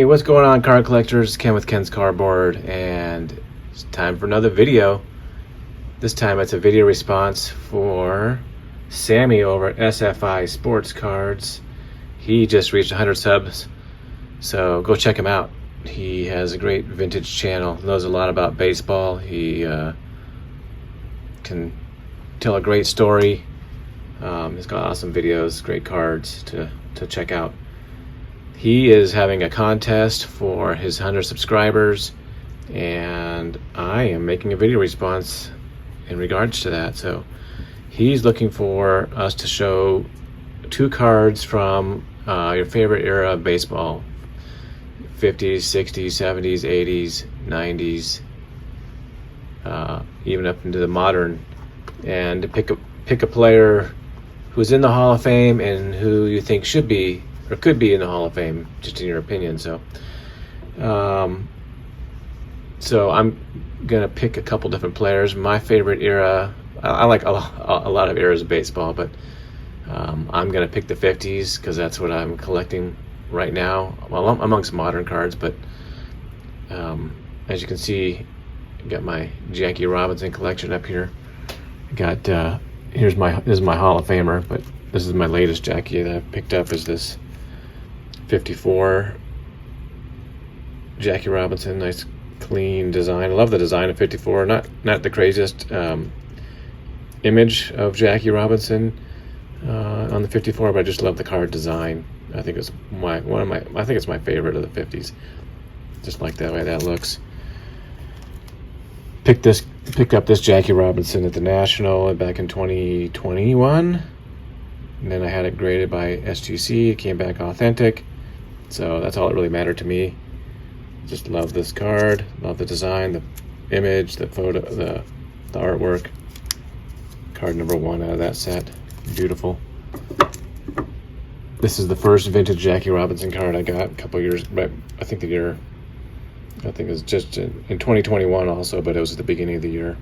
what's going on, card collectors? Ken with Ken's Cardboard, and it's time for another video. This time it's a video response for Sammy over at SFI Sports Cards. He just reached 100 subs, so go check him out. He has a great vintage channel, knows a lot about baseball. He can tell a great story. He's got awesome videos, great cards to check out. He is having a contest for his 100 subscribers, and I am making a video response in regards to that. So he's looking for us to show 2 cards from your favorite era of baseball: 50s, 60s, 70s, 80s, 90s, even up into the modern, and to pick a player who's in the Hall of Fame and who you think should be or could be in the Hall of Fame, just in your opinion. So so I'm gonna pick a couple different players. My favorite era, I like a lot of eras of baseball, but I'm gonna pick the 50s because that's what I'm collecting right now, well, amongst modern cards. But as you can see, I got my Jackie Robinson collection up here. I got this is my Hall of Famer, but this is my latest Jackie that I picked up, is this 54 Jackie Robinson. Nice clean design. I love the design of 54. Not the craziest image of Jackie Robinson on the 54, but I just love the card design. I think it's I think it's my favorite of the 50s. Just like that way that looks. Picked up this Jackie Robinson at the National back in 2021, and then I had it graded by SGC. It came back authentic, so that's all that really mattered to me. Just love this card, love the design, the image, the photo, the artwork. Card number 1 out of that set. Beautiful. This is the first vintage Jackie Robinson card I got a couple years, but I think it was just in 2021 also, but it was at the beginning of the year.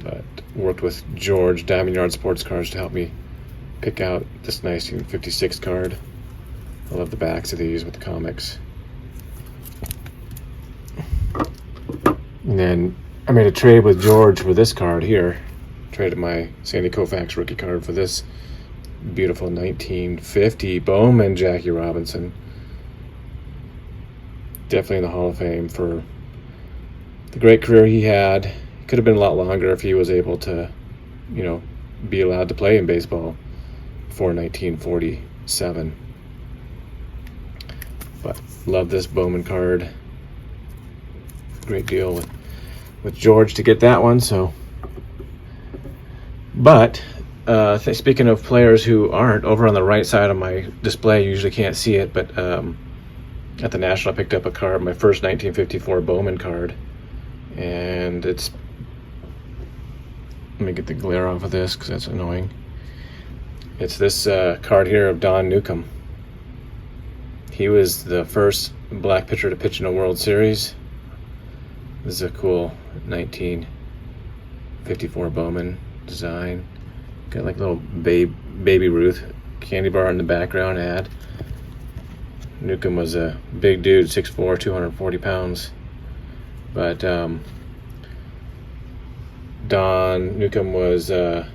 But worked with George, Diamond Yard Sports Cards, to help me pick out this 1956 card. I love the backs of these with the comics. And then I made a trade with George for this card here. Traded my Sandy Koufax rookie card for this beautiful 1950 Bowman Jackie Robinson. Definitely in the Hall of Fame for the great career he had. It could have been a lot longer if he was able to, be allowed to play in baseball before 1947. But love this Bowman card. Great deal with George to get that one. So, but speaking of players who aren't, over on the right side of my display, you usually can't see it, but at the National I picked up a card, my first 1954 Bowman card, and let me get the glare off of this because that's annoying. It's this card here of Don Newcomb. He was the first black pitcher to pitch in a World Series. This is a cool 1954 Bowman design. Got like a little baby Ruth candy bar in the background ad. Newcomb was a big dude, 6'4", 240 pounds. But Don Newcomb was a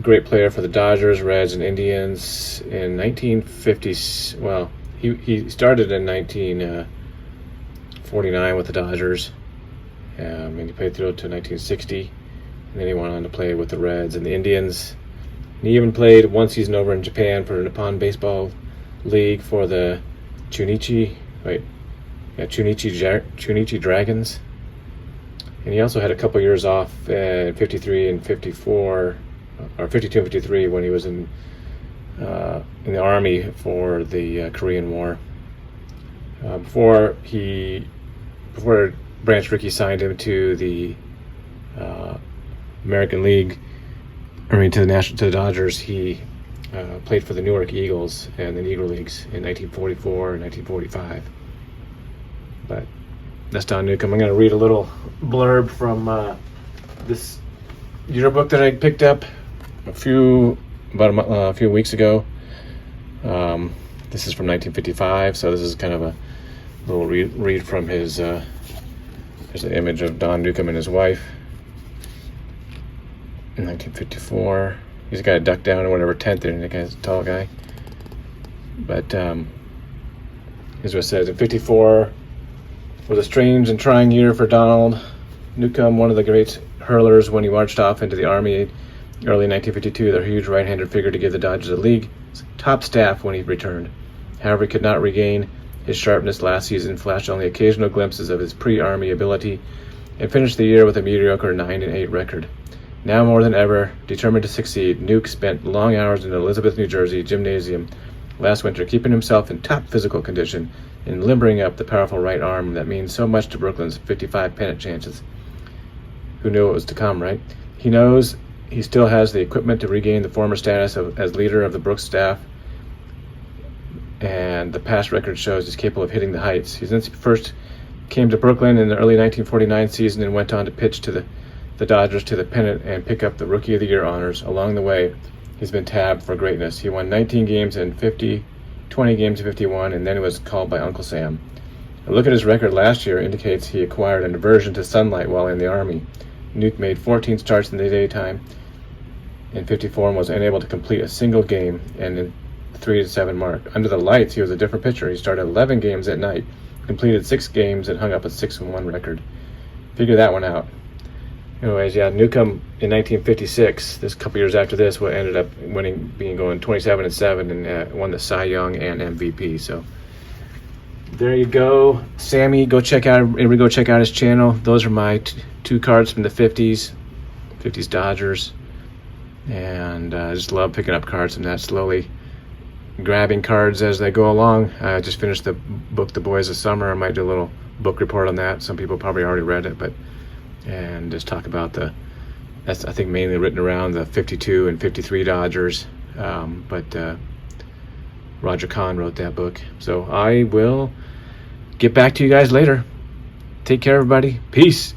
great player for the Dodgers, Reds, and Indians in 1950s. Well, he started in 1949 with the Dodgers, and he played through to 1960. And then he went on to play with the Reds and the Indians. And he even played one season over in Japan for the Nippon Baseball League for the Chunichi Dragons. And he also had a couple years off in 53 and 54, or 52 and 53, when he was in the Army for the Korean War. Before Branch Rickey signed him to the American League, to the Dodgers, he played for the Newark Eagles and the Negro Leagues in 1944 and 1945. But that's Don Newcomb. I'm going to read a little blurb from this yearbook that I picked up a few weeks ago. This is from 1955, so this is kind of a little read from his, there's an image of Don Newcomb and his wife in 1954. He's got a duck down or whatever tent there, and that guy's a tall guy. But here's what it says. In 54 was a strange and trying year for Donald Newcomb, one of the great hurlers, when he marched off into the Army early 1952, their huge right-handed figure to give the Dodgers a league top staff when he returned. However, he could not regain his sharpness last season, flashed only occasional glimpses of his pre-Army ability, and finished the year with a mediocre 9-8 record. Now more than ever, determined to succeed, Nuke spent long hours in the Elizabeth, New Jersey gymnasium last winter, keeping himself in top physical condition and limbering up the powerful right arm that means so much to Brooklyn's 55 pennant chances. Who knew it was to come, right? He knows he still has the equipment to regain the former status as leader of the Brooks staff, and the past record shows he's capable of hitting the heights. He since first came to Brooklyn in the early 1949 season and went on to pitch to the Dodgers to the pennant and pick up the Rookie of the Year honors. Along the way, he's been tabbed for greatness. He won 19 games in 50, 20 games in 51, and then he was called by Uncle Sam. A look at his record last year indicates he acquired an aversion to sunlight while in the Army. Nuke made 14 starts in the daytime in 54 and was unable to complete a single game, and in 3-7 mark. Under the lights, he was a different pitcher. He started 11 games at night, completed 6 games, and hung up a 6-1 record. Figure that one out. Anyways, yeah, Newcomb in 1956, this couple years after this, ended up going 27-7 and won the Cy Young and MVP. So there you go, Sammy. Go check out his channel. Those are my two cards from the 50s Dodgers, and I just love picking up cards from that, slowly grabbing cards as they go along. I just finished the book, The Boys of Summer. I might do a little book report on that. Some people probably already read it, and just talk about that's I think mainly written around the 52 and 53 Dodgers, but Roger Kahn wrote that book. So I will get back to you guys later. Take care, everybody. Peace.